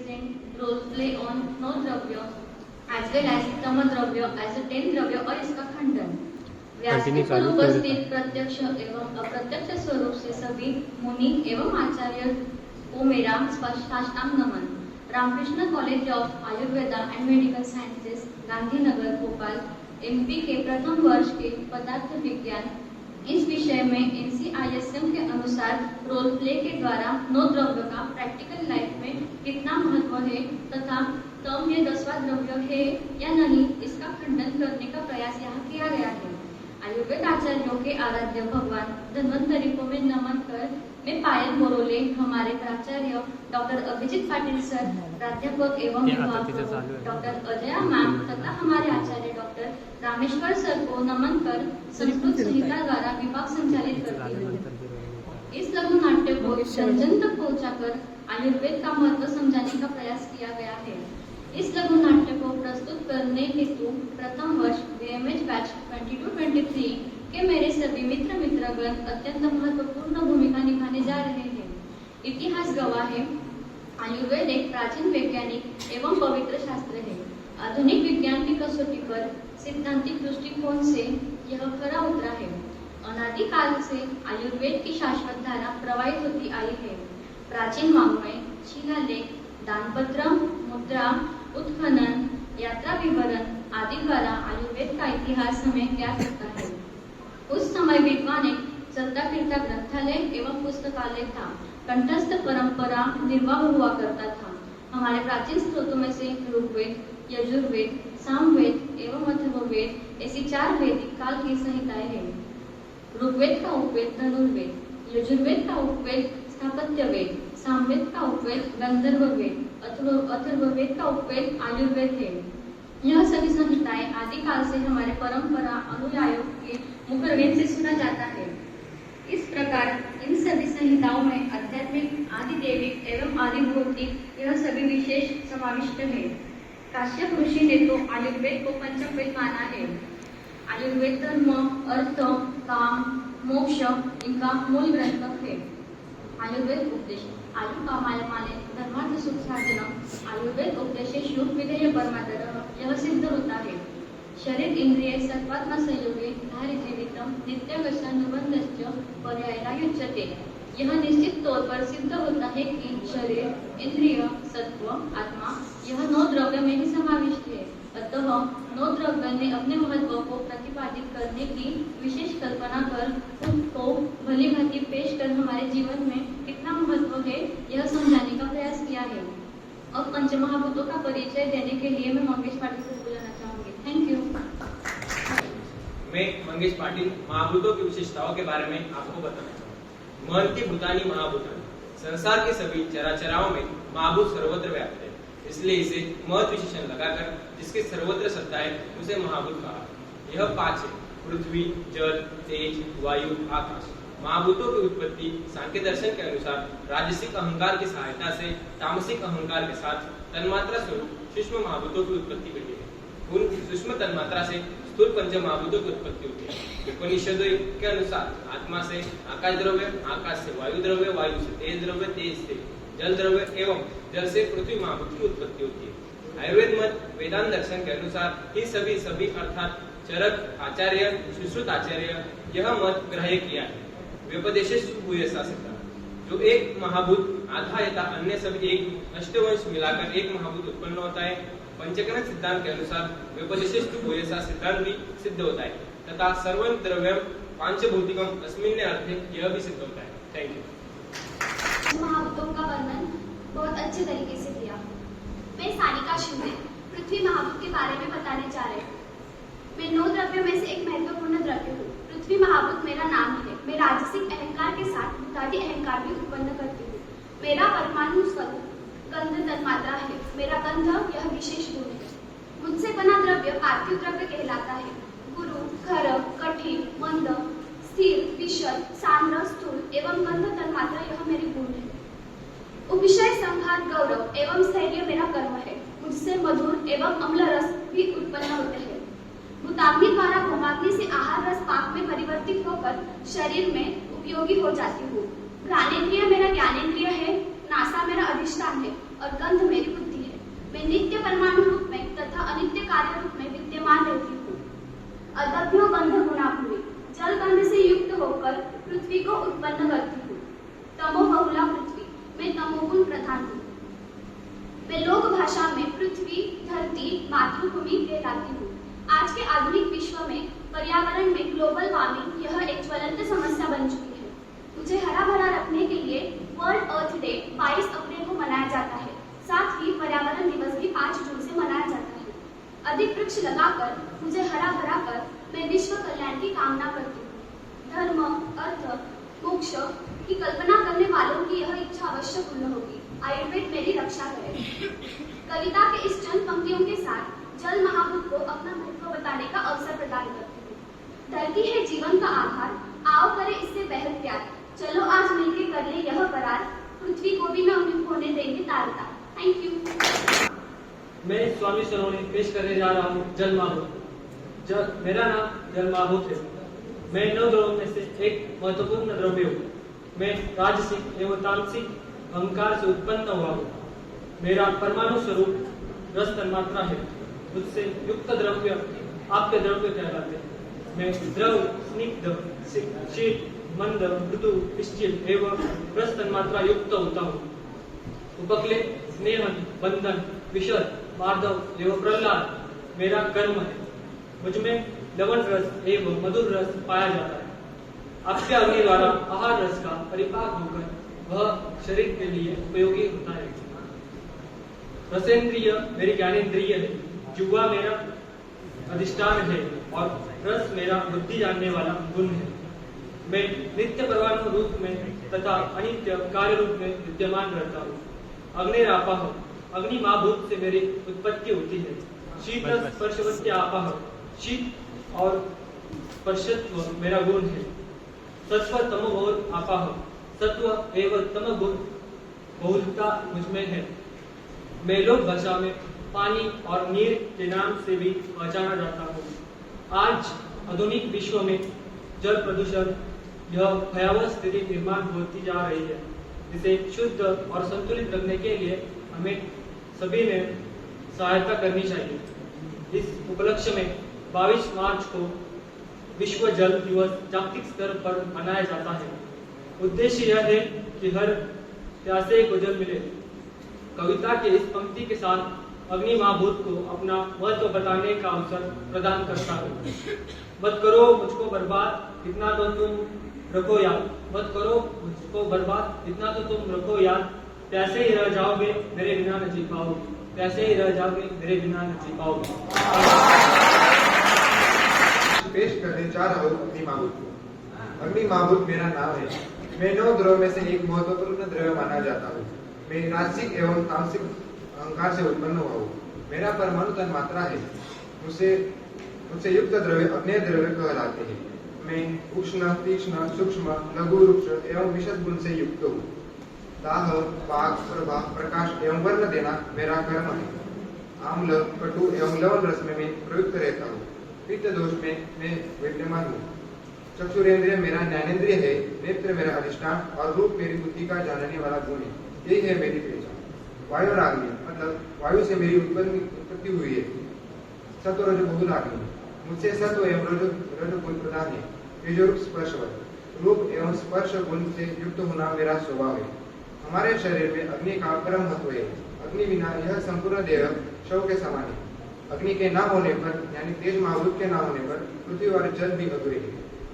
present role play on no द्रव्य as well as तम द्रव्य as a 10 द्रव्य और इसका खंडन। व्यासपीठ पर उपस्थित प्रत्यक्ष एवं अप्रत्यक्ष स्वरूप से सभी मुनि एवं आचार्य को मेरा साष्टांग नमन। Ramakrishna college of Ayurveda and medical sciences, Gandhinagar, Bhopal, MP के प्रथम वर्ष के पदार्थ विज्ञान इस विषय में NCISM के अनुसार रोल प्ले के द्वारा नौ द्रव्य का प्रैक्टिकल लाइफ में कितना महत्व है तथा तम ये 10वां द्रव्य है या नहीं, इसका खंडन करने का प्रयास यहाँ किया गया है। आयुर्वेद आचार्यों के आराध्य भगवान धन्वंतरि को मैं नमन कर मैं पायल बोरोले, हमारे प्राचार्य डॉक्टर अभिजीत पाटिल सर, प्राध्यापक एवं डॉक्टर अजया मैम तथा हमारे आचार्य डॉक्टर रामेश्वर सर को नमन कर संस्कृत संहिता द्वारा विभाग संचालित करती हूँ। इस लघु नाट्य को जन जन तक पहुँचाकर आयुर्वेद का महत्व समझाने का प्रयास किया गया है। इस लघु नाट्य को प्रस्तुत करने हेतु प्रथम वर्ष BMH बैच 22-23 के मेरे सभी मित्रगण अत्यंत महत्वपूर्ण भूमिका निभाने जा रहे हैं। इतिहास गवाह है, आयुर्वेद एक प्राचीन वैज्ञानिक एवं पवित्र शास्त्र है। आधुनिक विज्ञान की कसौटी पर सिद्धांतिक दृष्टिकोण से यह खरा उतरा है। अनादि काल से आयुर्वेद की शाश्वत धारा प्रवाहित होती आई है। प्राचीन वाङ्मय, शिलालेख, दानपत्र, मुद्रा, उत्खनन, यात्रा विवरण आदि द्वारा आयुर्वेद का इतिहास हमें ज्ञात होता है। उस समय विद्वान एक चलता फिरता ग्रंथालय एवं पुस्तकालय था। कंठस्थ परंपरा निर्वाह हुआ करता था। हमारे प्राचीन स्रोतों में से ऋग्वेद, यजुर्वेद, सामवेद एवं अथर्ववेद ऐसी 4 वैदिक काल की संहिताएं हैं। ऋग्वेद का उपवेद धनुर्वेद, यजुर्वेद का उपवेद स्थापत्य वेद, सामवेद का उपवेद गंधर्व वेद, अथर्ववेद का उपवेद आयुर्वेद है। यह सभी संहिताएं आदि काल से हमारे परंपरा अनुयायियों के मुखरवेद से सुना जाता है। इस प्रकार इन सभी संहिताओं में आध्यात्मिक, आदि दैविक एवं आदि भौतिक यह सभी विशेष समाविष्ट है। काश्यप ऋषि ने तो आयुर्वेद को पंचम वेद माना है। आयुर्वेद धर्म, अर्थ, काम, मोक्ष इनका मूल ग्रंथ है। आयुर्वेद उपदेश आयु कामायमाने धर्मार्थ सुख साधन, आयुर्वेद उपदेशेषु विधेय परमादरः यह सिद्ध होता है। शरीर इंद्रिय सत्वात्मा संयोगे धारि जीवितम नित्यवशानुबंधश्च पर्यायना युज्यते। यह निश्चित तौर पर सिद्ध होता है कि शरीर, इंद्रिय, सत्व, आत्मा यह 9 द्रव्य में ही समाविष्ट है। अतः 9 द्रव्य ने अपने महत्व को प्रतिपादित करने की विशेष कल्पना कर उसको भली भांति पेश कर हमारे जीवन में कितना महत्व है यह समझाने का प्रयास किया है। अब पंचमहाभूतों का परिचय देने के लिए मैं मंगेश पाटिल को बुलाना चाहूंगी। Thank you. मैं मंगेश पाटिल महाभूतों की विशेषताओं के बारे में आपको बताना चाहूँगा। महंती भूतानी महाभूतानि, संसार के सभी चराचराओं में महाभूत सर्वत्र व्याप्त है, इसलिए इसे महत् विशेषण लगाकर जिसकी सर्वत्र सत्ता है उसे महाभूत कहा। यह 5 है: पृथ्वी, जल, तेज, वायु, आकाश। महाभूतों की उत्पत्ति सांख्य दर्शन के अनुसार राजसिक अहंकार की सहायता से तामसिक अहंकार के साथ तन्मात्रा स्वरूप सूक्ष्म महाभूतों की उत्पत्ति घटी है। उन सूक्ष्म तन्मात्रा से स्थूल पंच महाभूतों की उत्पत्ति होती है। उपनिषदों के अनुसार आत्मा से आकाश द्रव्य, आकाश से वायु द्रव्य, वायु से तेज द्रव्य, तेज से जल द्रव्य एवं जल से पृथ्वी महाभूत की उत्पत्ति होती है। आयुर्वेद मत वेदांत दर्शन के अनुसार ही सभी अर्थात चरक आचार्य, सुश्रुत आचार्य यह मत ग्रहण किया है। व्यपदेशेषु भूयसा सिद्धांत, जो एक महाभूत आधा यथा अन्य सभी एक अष्टवंश मिलाकर एक महाभूत उत्पन्न होता है। पंचकरण सिद्धांत के अनुसार व्यपदेशेषु भूयसा सिद्धांत भी सिद्ध होता है तथा सर्वं द्रव्यम पांचभौतिकम अस्मिन् अर्थे यह भी सिद्ध होता है। Thank you. महाभूतों का वर्णन बहुत अच्छे तरीके से किया। मैं सानिका शिंदे पृथ्वी महाभूत के बारे में बताने जा रही हूँ। मैं 9 द्रव्यों में से एक महत्वपूर्ण द्रव्य हूँ। पृथ्वी महाभूत मेरा नाम है। मैं राजसिक अहंकार के साथ भूतादि अहंकार भी उत्पन्न करती हूँ। मेरा परमाणु स्वरूप गंध तन्मात्रा है। मेरा गंध यह विशेष गुण है। मुझसे बना द्रव्य पार्थिव द्रव्य कहलाता है। गुरु, खर, कठिन, मंद, स्थिर, विशद, सांद्र, स्थूल एवं गंध तन्मात्रा यह मेरे गुण है। उपविषय, संघात, गौरव एवं स्थैर्य मेरा कर्म है। मुझसे मधुर एवं अम्ल रस भी उत्पन्न होते हैं। भूताग्नि द्वारा भौमाग्नि से आहार रस पाक में परिवर्तित होकर शरीर में उपयोगी हो जाती हूँ। घ्राणेन्द्रिय मेरा ज्ञानेन्द्रिय है। नासा मेरा अधिष्ठान है और गंध मेरी भाषा में पृथ्वी, धरती, मातृभूमि कहलाती हूँ। आज के आधुनिक विश्व में पर्यावरण में ग्लोबल वार्मिंग यह एक ज्वलंत समस्या बन चुकी है। मुझे हरा भरा रखने के लिए वर्ल्ड अर्थ डे 22 अप्रैल को मनाया जाता है। साथ ही पर्यावरण दिवस भी 5 जून से मनाया जाता है। अधिक वृक्ष लगाकर, मुझे हरा भरा कर मैं विश्व कल्याण की कामना करती हूँ। धर्म, अर्थ, मोक्ष की कल्पना करने वालों की यह इच्छा अवश्य पूर्ण होगी। आयुर्वेद मेरी रक्षा करे। कविता के इस चंद पंक्तियों के साथ जल महाभूत को अपना महत्व बताने का अवसर प्रदान करती हूँ। धरती है जीवन का आधार, आओ करे इससे बेहद प्यार। चलो आज मिलके कर ले यह करार, पृथ्वी को भी न होने देंगे तारता। Thank you. मैं स्वामी सलोनी पेश करने जा रहा हूँ जल महाभूत। मेरा नाम जल महाभूत है। मैं 9 द्रव्यों में से एक महत्वपूर्ण द्रव्य हूँ। मैं राजसिक एवं तामसिक अहंकार से उत्पन्न हुआ हूँ। मेरा परमाणु स्वरूप रस तन्मात्रा है। मुझसे युक्त द्रव्य आपके द्रव्य कहलाते हैं। मैं द्रव, स्निग्ध, शीत, मंद, मृदु, पिष्टिल एवं रस तन्मात्रा युक्त होता हूँ। उपकले, स्नेहन, बंधन, विशद, माधव एवं प्रहलाद मेरा कर्म है। मुझमें लवण रस एवं मधुर रस पाया जाता है। आपके अग्नि द्वारा आहार रस का परिपाक होकर वह शरीर के लिए उपयोगी होता है। रसेंद्रिय मेरी ज्ञानेंद्रिय है। जुआ मेरा अधिष्ठान है और रस मेरा बुद्धि जानने वाला गुण है। मैं नित्य परमाणु रूप में तथा अनित्य कार्य रूप में विद्यमान रहता हूँ। अग्निरापः, अग्नि महाभूत से मेरी उत्पत्ति होती है। शीत स्पर्शवत्य आपः, शीत और स्पर्शत्व मेरा गुण है। सत्व तमोबोध आपः, सत्व एवं तम गुण बहुलता मुझमें है। मैं लोक भाषा में पानी और नीर के नाम से भी पहचाना जाता हूँ। आज आधुनिक विश्व में जल प्रदूषण यह भयावह स्थिति निर्माण होती जा रही है, जिसे शुद्ध और संतुलित रखने के लिए हमें सभी ने सहायता करनी चाहिए। इस उपलक्ष्य में 22 मार्च को विश्व जल दिवस जागतिक स्तर पर मनाया जाता है। उद्देश्य यह है कि हर प्यासे को जल मिले। कविता के इस पंक्ति के साथ अग्नि महाभूत को अपना महत्व बताने का अवसर प्रदान करता है। मत करो मुझको बर्बाद, इतना तो तुम रखो याद। मत करो मुझको बर्बाद, इतना तो तुम रखो याद। प्यासे ही रह जाओगे मेरे बिना न जी पाओगे। प्यासे ही रह जाओगे मेरे बिना न जी पाओगे। पेश करने जा रहा हूँ अग्नि महाभूत को। अग्नि महाभूत मेरा नाम है। मैं 9 द्रव्यों में से एक महत्वपूर्ण द्रव्य माना जाता हूँ। मैं राजसिक एवं तामसिक अहंकार से उत्पन्न हुआ हूँ। मेरा परमाणु तन्मात्रा है। मुझसे युक्त द्रव्य अग्नेय द्रव्य कहलाते हैं। मैं उष्ण, तीक्ष्ण, सूक्ष्म, लघु, रुक्ष एवं विशद गुण से युक्त हूँ। दाह, पाक, प्रभा, प्रकाश एवं वर्ण देना मेरा कर्म है। आम्ल, कटु एवं लवण रस में मैं प्रयुक्त रहता हूँ। पित्त दोष में मैं विद्यमान हूँ। चक्षुरेंद्रिय मेरा ज्ञानेंद्रिय है। नेत्र मेरा अधिष्ठान और रूप मेरी बुद्धि का जानने वाला गुण है। यही है मेरी पहचान। वायुराग्नि मतलब वायु से मेरी उत्पत्ति हुई है। सत्व रज बहुलाग्नि, मुझसे सत्व एवं रज गुण प्रधान है। तेजोरूप स्पर्शवत, रूप एवं स्पर्श गुण से युक्त होना मेरा स्वभाव है। हमारे शरीर में अग्नि का परम महत्व है। अग्नि बिना यह संपूर्ण देह शव के समान है। अग्नि के न होने पर यानी तेज महाभूत के न होने पर पृथ्वी और जल भी अधूरे है।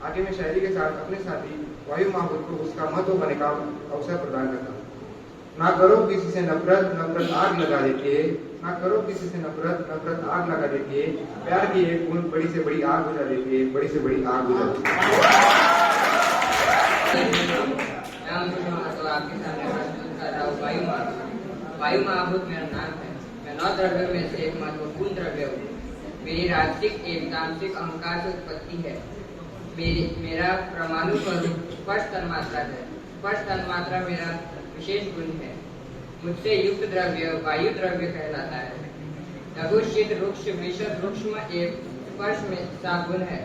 आगे मैं शायरी के साथ अपने साथी वायु महाभूत को उसका महत्व होने का अवसर प्रदान करता हूँ। ना करो किसी से नफरत, नफरत आग लगा देती है। ना करो किसी से नफरत, नफरत आग लगा देती है। प्यार की एक बूंद बड़ी से बड़ी आग बुझा देती है। बड़ी से बड़ी आग बुझा देती है। आपके सामने प्रस्तुत कर रहा हूँ वायु महाभूत। वायु महाभूत मेरा नाम है। मैं 9 द्रव्यों में से एक महत्वपूर्ण द्रव्य हूँ। मेरी राजसिक एवं तामसिक अहंकार से उत्पत्ति है। मेरा परमाणु स्वरूप स्पर्श तन्मात्रा है। स्पर्श तन्मात्रा मेरा विशेष गुण है। मुझसे युक्त द्रव्य वायु द्रव्य कहलाता है। लघु, शीत, रुक्ष, मिश्र, रूक्ष्म एवं स्पर्श में सा गुण है।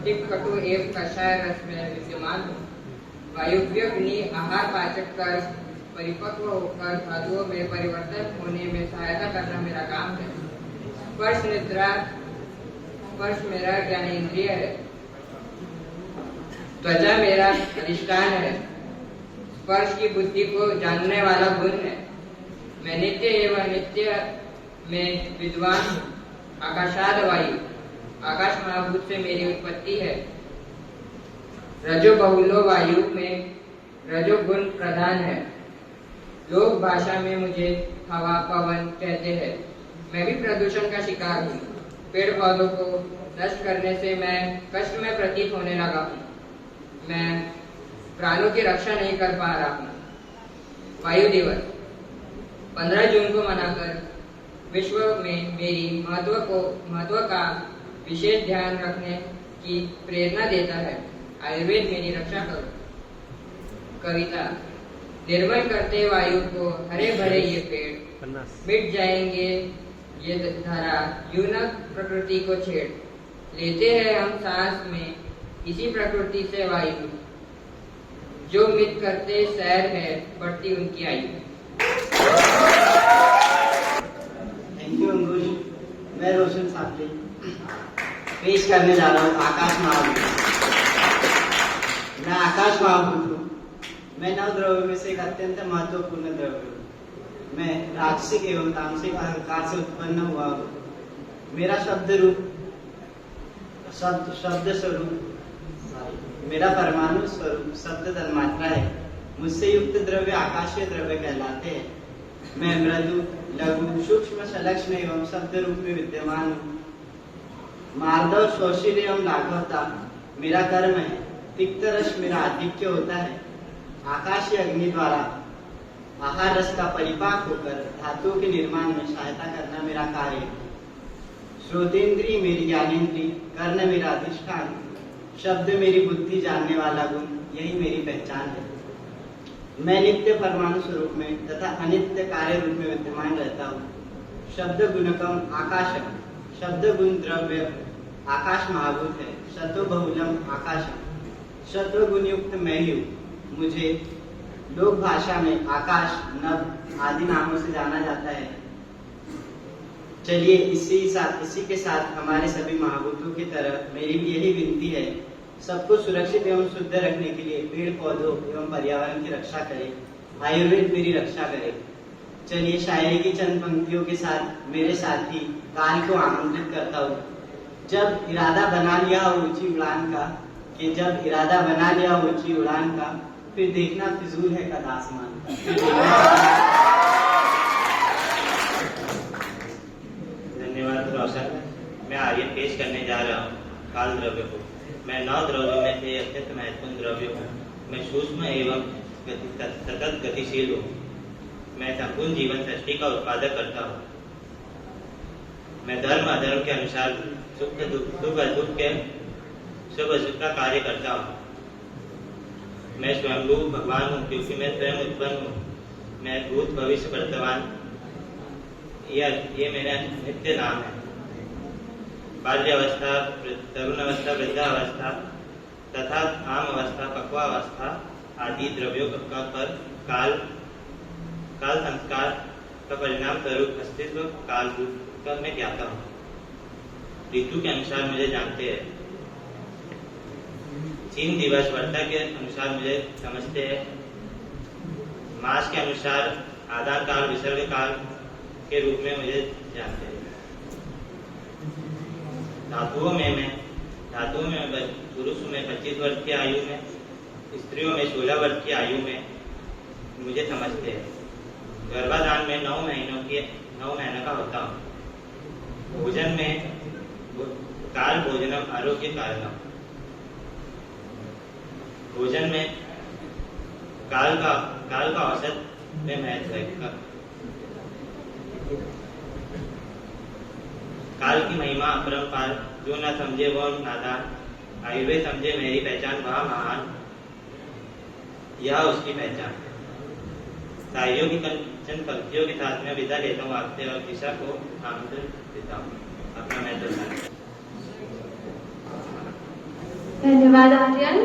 तिक्त, कटु एवं कषाय रस में विद्यमान हूँ। वायुव्य आहार पाचक कर परिपक्व होकर धातुओं में परिवर्तन होने में सहायता करना मेरा काम है। स्पर्श निद्रा, स्पर्श मेरा ज्ञानेंद्रिय है। त्वचा मेरा अधिष्ठान है। स्पर्श की बुद्धि को जानने वाला गुण है। मैं नित्य एवं नित्य मैं विद्वान हूँ। आकाशाद वायु, आकाश महाभूत से मेरी उत्पत्ति है। रजो बहुलो वायु में रजोगुण प्रधान है। लोक भाषा में मुझे हवा पवन कहते हैं। मैं भी प्रदूषण का शिकार हूँ। पेड़ पौधों को नष्ट करने से मैं कष्ट में प्रतीत होने लगा हूँ। मैं प्राणों की रक्षा नहीं कर पा रहा हूँ। वायु दिवस 15 जून को मनाकर विश्व में मेरी महत्व का विशेष ध्यान रखने की प्रेरणा देता है। आयुर्वेद मेरी रक्षा करो। कविता। निर्मल करते वायु को हरे भरे ये पेड़, मिट जाएंगे ये धरा, यूं न प्रकृति को छेड़। लेते हैं हम सांस में इसी प्रकृति से वायु, जो मित करते सैर है बढ़ती उनकी आयु। थैंक यू अंकुश। मैं रोशन सापले पेश करने जा रहा हूँ आकाश महाभूत। मैं आकाश महाभूत हूँ। मैं नव द्रव्य में से एक अत्यंत महत्वपूर्ण द्रव्य हूँ। मैं राजसिक एवं तामसिक अहंकार से उत्पन्न हुआ हूँ। मेरा शब्द स्वरूप मेरा परमाणु स्वरूप शब्द तन्मात्रा है। मुझसे युक्त द्रव्य आकाशीय द्रव्य कहलाते हैं। मैं मृदु लघु सूक्ष्म सलक्ष्ण एवं शब्द रूप में विद्यमान हूँ। मार्दव शौशील एवं लाघवता मेरा कर्म है। तिक्त रस मेरा आधिक्य होता है। आकाशीय अग्नि द्वारा आहार रस का परिपाक होकर धातुओं के निर्माण में सहायता करना मेरा कार्य है। श्रोतेंद्रिय मेरी ज्ञानेंद्रिय, कर्ण मेरा अधिष्ठान, शब्द मेरी बुद्धि जानने वाला गुण, यही मेरी पहचान है। मैं नित्य परमाणु स्वरूप में तथा अनित्य कार्य रूप में विद्यमान रहता हूँ। शब्द गुणकम आकाशम, शब्द गुण द्रव्य आकाश महाभूत है। सत्व बहुलम आकाशम, सत्व गुण युक्त मैं ही हूँ। मुझे लोक भाषा में आकाश, नभ आदि नामों से जाना जाता है। चलिए इसी के साथ हमारे सभी महाभूतों की तरह मेरी भी यही विनती है, सबको सुरक्षित एवं शुद्ध रखने के लिए पेड़ पौधों एवं पर्यावरण की रक्षा करें। आयुर्वेद मेरी रक्षा करे। चलिए शायरी की चंद पंक्तियों के साथ मेरे साथी काल को आमंत्रित करता हूँ। जब इरादा बना लिया हो ऊंची उड़ान का, कि जब इरादा बना लिया हो ऊंची उड़ान का, फिर देखना फिजूल है कद आसमान। धन्यवाद रोशन। मैं आगे पेश करने जा रहा हूँ काल द्रव्य को। मैं 9 द्रव्यों में से अत्यंत महत्वपूर्ण द्रव्य हूँ। मैं सूक्ष्म एवं सतत गतिशील हूँ। मैं संपूर्ण जीवन सृष्टि का उत्पादक करता हूँ। मैं धर्म अधर्म के अनुसार सुख अदुख के शुभ अशुभ का कार्य करता हूँ। मैं स्वयंभू भगवान हूँ क्योंकि मैं स्वयं उत्पन्न हूँ। मैं भूत भविष्य वर्तमान, ये मेरा नित्य नाम है। बाल्यावस्था, तरुण अवस्था, वृद्धावस्था तथा आम अवस्था, पक्वावस्था आदि द्रव्यों का पर काल संस्कार का परिणाम स्वरूप अस्तित्व काल रूप का मैं ज्ञाता हूँ। ऋतु के अनुसार मुझे जानते हैं। 3 दिवस वर्षा के अनुसार मुझे समझते हैं। मास के अनुसार आदान काल विसर्ग काल के रूप में मुझे जानते हैं। धातुओं में पुरुषों में 25 वर्ष की आयु में, स्त्रियों में 16 वर्ष की आयु में मुझे समझते हैं। गर्भाधान में 9 महीनों का होता हूँ। भोजन में काल भोजनम आरोग्य कारणम, भोजन में काल का औसत में महत्व है। काल की महिमा अपरंपार, जो न समझे वो नादान। आयुर्वेद समझे मेरी पहचान वह महान, यह उसकी पहचान। शायरियों की चंद पंक्तियों के साथ में विदा लेता हूँ आपसे और दिशा को आमंत्रण देता हूँ अपना महत्व। धन्यवाद आर्यन।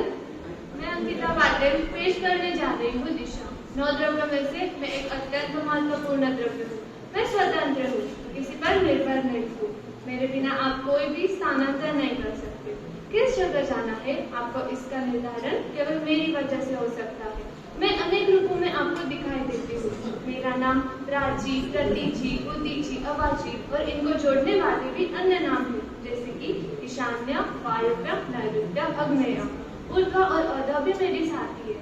मैं अंकिता पाटिल पेश करने जा रही हूँ दिशा। 9 द्रव्यों में से मैं एक अत्यंत महत्वपूर्ण द्रव्य हूँ। मैं स्वतंत्र हूँ, किसी पर निर्भर नहीं हूँ। मेरे बिना आप कोई भी स्थानांतरण नहीं कर सकते। किस जगह जाना है आपको, इसका निर्धारण केवल मेरी वजह से हो सकता है। मैं अनेक रूपों में आपको दिखाई देती हूँ। मेरी मेरा नाम प्राची, प्रतीची, उदीची, अवाची और इनको जोड़ने वाले भी अन्य नाम हैं, जैसे कि ईशान्य, वायव्य, नैऋत्य, अग्नेय। ऊर्ध्व और अध भी मेरी साथी है।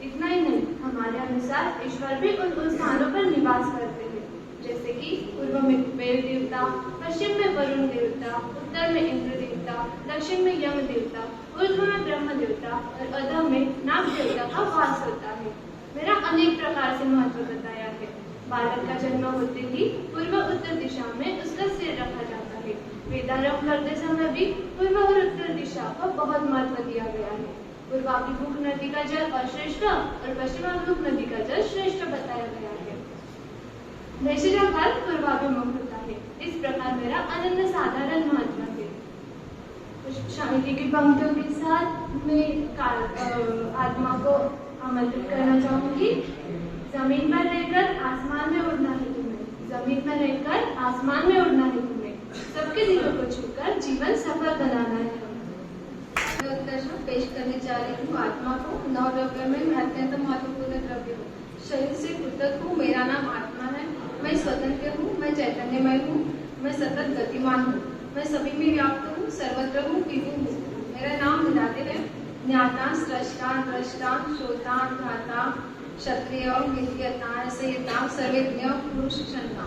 इतना ही नहीं, हमारे अनुसार ईश्वर भी उन स्थानों पर निवास करते हैं, जैसे कि पूर्व में वेद देवता, पश्चिम में वरुण देवता, उत्तर में इंद्र देवता, दक्षिण में यम देवता, ऊर्ध्व में ब्रह्म देवता और अध में नाग देवता का वास होता है। मेरा अनेक प्रकार से महत्व बताया है। बालक का जन्म होते ही पूर्व उत्तर दिशा में उसका सिर रखा जाता है। वेदारंभ करते समय भी पूर्व और उत्तर दिशा को बहुत महत्व दिया गया है। पूर्वाभिमुख नदी का जल अश्रेष्ठ और पश्चिमाभिमुख नदी का जल श्रेष्ठ बताया गया है। वैसे का फल पूर्वाभिमुख होता है। इस प्रकार मेरा अनन्य साधारण महत्व है। शांति की पंक्तियों के साथ मैं आत्मा को आमंत्रित करना चाहूंगी। जमीन पर रहकर आसमान में उड़ना है तुम्हें, जमीन पर रहकर आसमान में उड़ना है तुम्हें, सबके दिलों को छूकर जीवन सफल बनाना है। मैं उत्कर्षण पेश करने जा रही हूँ। आत्मा को 9 द्रव्य में मैं अत्यंत महत्वपूर्ण द्रव्य हूँ। शरीर से पृथक हूँ, मेरा नाम आत्मा है। मैं स्वतंत्र हूँ, मैं चैतन्यमय हूँ, मैं सतत गतिमान हूँ, मैं सभी में व्याप्त हूँ, सर्वत्र हूँ, विभु हूँ। मेरा नाम मिलाते हैं ज्ञाता, स्रष्टा, द्रष्टा, श्रोता, ध्याता, क्षत्रिय, विद्यता, रसयिता, सर्वज्ञ, पुरुष, क्षणता।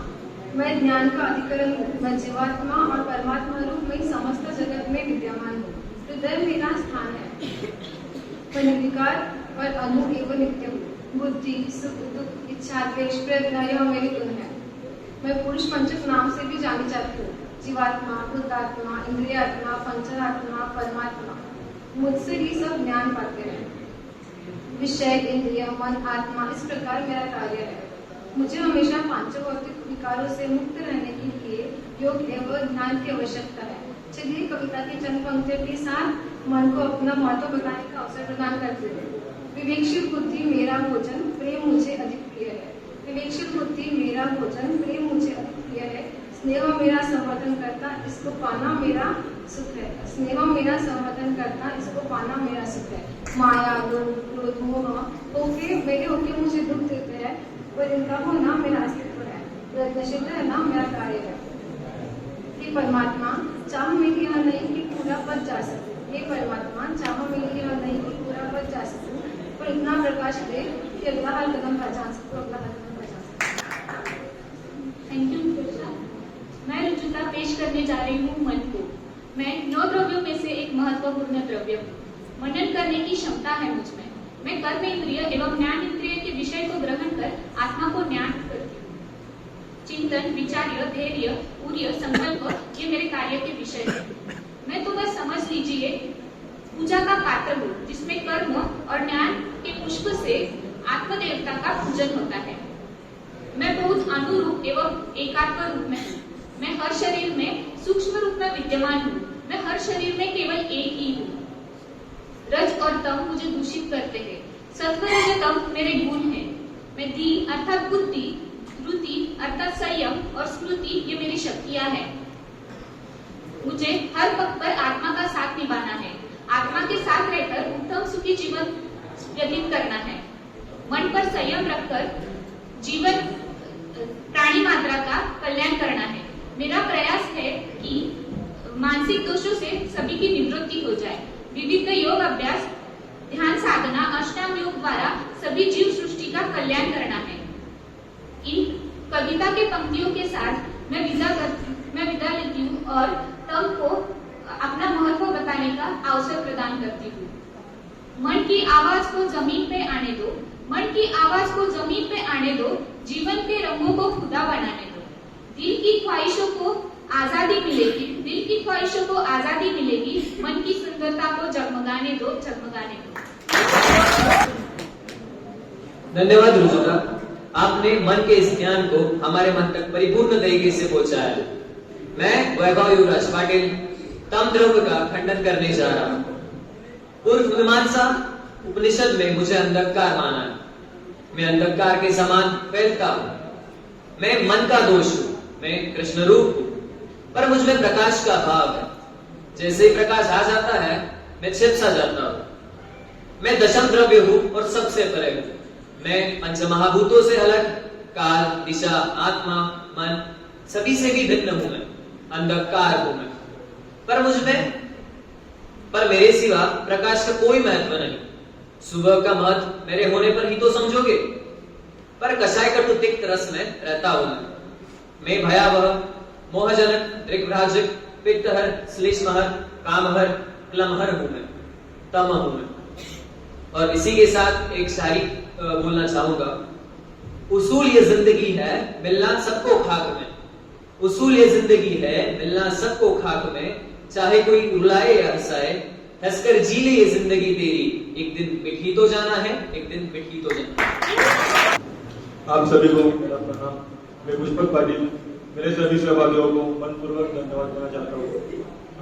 मैं ज्ञान का अधिकरण हूँ। मैं जीवात्मा और परमात्मा रूप में समस्त जगत में विद्यमान हूँ। हृदय मेरा स्थान है। मैं निर्विकार और अनु एवं नित्य हूँ। बुद्धि, सुख, दुख, इच्छा, द्वेष, प्रज्ञा यह मेरे गुण है। मैं पुरुष पंचक नाम से भी जानी जाती हूँ। जीवात्मा, भूतात्मा, इंद्रियात्मा, पंचरात्मा, परमात्मा। मुझसे ही सब ज्ञान पाते हैं। विषय, इंद्रिय, मन, आत्मा, इस प्रकार मेरा कार्य है। मुझे हमेशा पांचभौतिक विकारों से मुक्त रहने के लिए योग एवं ध्यान की आवश्यकता है। चलिए कविता की चंद पंक्तियों के साथ मन को अपना महत्व बताने का अवसर प्रदान करते हैं। विवेकशील बुद्धि मेरा भोजन, प्रेम मुझे अधिक प्रिय है। विवेकशील बुद्धि मेरा भोजन, प्रेम मुझे अधिक प्रिय है। स्नेह मेरा संवर्धन करता, इसको पाना मेरा सुख है। स्नेह मेरा संवर्धन करता, इसको पाना मेरा सुख है। माया, लोभ, क्रोध, मोह मेरे होके मुझे दुख देते हैं, पर इनका होना मेरा अस्तित्व है। प्रयत्नशील रहना मेरा कार्य है। हे परमात्मा, चाह मेरी यह नहीं कि पूरा पद जा सकूं। हे परमात्मा, चाह मेरी यह नहीं कि पूरा पद जा सकूं, पर इतना प्रकाश दे कि अगला हर कदम पहचान सकूं, अगला हर कदम पहचान सकूं। Thank you Ruchita. मैं रुचिता पेश करने जा रही हूँ मन को। मैं 9 द्रव्यों में से एक महत्वपूर्ण द्रव्य हूँ। मनन करने की क्षमता है मुझ में। मैं कर्म इंद्रिय एवं ज्ञान इंद्रिय के विषय को ग्रहण कर आत्मा को ज्ञान करती हूँ। चिंतन, विचार्य, धैर्य, पूर्य, संकल्प ये मेरे कार्य के विषय है। मैं तो बस समझ लीजिए पूजा का पात्र हूँ, जिसमें कर्म और ज्ञान के पुष्प से आत्मदेवता का पूजन होता है। मैं बहुत अनुरूप एवं एकात्म रूप में हूँ। मैं हर शरीर में सूक्ष्म रूप में विद्यमान हूँ। मैं हर शरीर में केवल एक ही हूँ। रज और तम मुझे दूषित करते हैं। सत्व, रज, तम मेरे गुण हैं। मैं धी अर्थात बुद्धि, धृति अर्थात संयम और स्मृति ये मेरी शक्तियां हैं। मुझे हर पग पर आत्मा का साथ निभाना है। आत्मा के साथ रहकर उत्तम सुखी जीवन व्यतीत करना है। मन पर संयम रखकर जीवन प्राणी मात्रा का कल्याण करना है। मेरा प्रयास है कि मानसिक दोषों से सभी की निवृत्ति हो जाए। विविध योग अभ्यास, ध्यान साधना, अष्टांग योग द्वारा सभी जीव सृष्टि का कल्याण करना है। इन कविता के पंक्तियों के साथ मैं विदा लेती हूँ और तम को अपना महत्व बताने का अवसर प्रदान करती हूँ। मन की आवाज को जमीन पे आने दो। मन की आवाज को जमीन पे आने दो। जीवन के रंगों को खुदा बनाने दो। दिल की ख्वाहिशों को आजादी मिलेगी। दिल की ख्वाहिशों को आजादी मिलेगी। मन की सुंदरता को जगमगाने दो, जगमगाने दो। धन्यवाद रुजुता, आपने मन के इस ज्ञान को हमारे मन तक परिपूर्ण तरीके से पहुंचाया। मैं वैभव युवराज पाटिल तम द्रव्य का खंडन करने जा रहा हूँ। पूर्व मीमांसा उपनिषद में मुझे अंधकार माना है। मैं अंधकार के समान फैलता हूँ। मैं मन का दोष हूँ। मैं कृष्ण रूप हूँ, पर मुझ में प्रकाश का भाव है। जैसे ही प्रकाश आ जाता है मैं छिप सा जाता हूँ। मैं दशम द्रव्य हूँ और सबसे परे हूँ। मैं पंच महाभूतों से अलग काल, दिशा, आत्मा, मन सभी से भी भिन्न हूं मैं, अंधकार हूं मैं। पर मेरे सिवा प्रकाश का कोई महत्व नहीं। सुबह का महत्व मेरे होने पर ही तो समझोगे। पर कषाय कटु तिक्त रस में रहता हूं मैं भयावह, मोहजनक, दृग्भ्राजक, पित्तहर, श्लेष्महर, कामहर, क्लमहर हूं मैं, तम हूं मैं। और इसी के साथ एक शायरी बोलना चाहूंगा। उसूल ये जिंदगी है मिलना सबको खाक में, उसूल ये जिंदगी है मिलना सबको खाक में, चाहे कोई रुलाए या हंसाए, हंसकर जी ले ये जिंदगी तेरी, एक दिन मिट ही तो जाना है, एक दिन मिट ही तो जाना है। आप सभी को मेरा प्रणाम। मैं पुष्पक पाटिल मेरे सभी सहभागियों को मनपूर्वक धन्यवाद देना चाहता हूँ।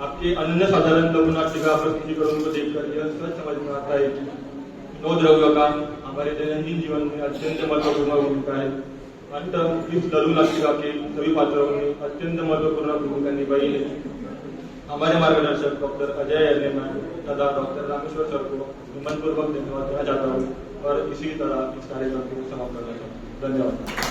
आपके अनन्य साधारण लघु नाटिका प्रस्तुतिकरण को देखकर यह सच समझ में आता है कि 9 द्रव्य का हमारे दैनंदिन जीवन में अत्यंत महत्वपूर्ण भूमिका है। अंत इस लघु नाटिका के सभी पात्रों ने अत्यंत महत्वपूर्ण भूमिका निभाई है। हमारे मार्गदर्शक डॉक्टर अजय एरने मैम तथा डॉक्टर रामेश्वर सर को मनपूर्वक धन्यवाद देना चाहता हूँ और इसी तरह इस कार्यक्रम को समाप्त करना चाहता हूँ। धन्यवाद।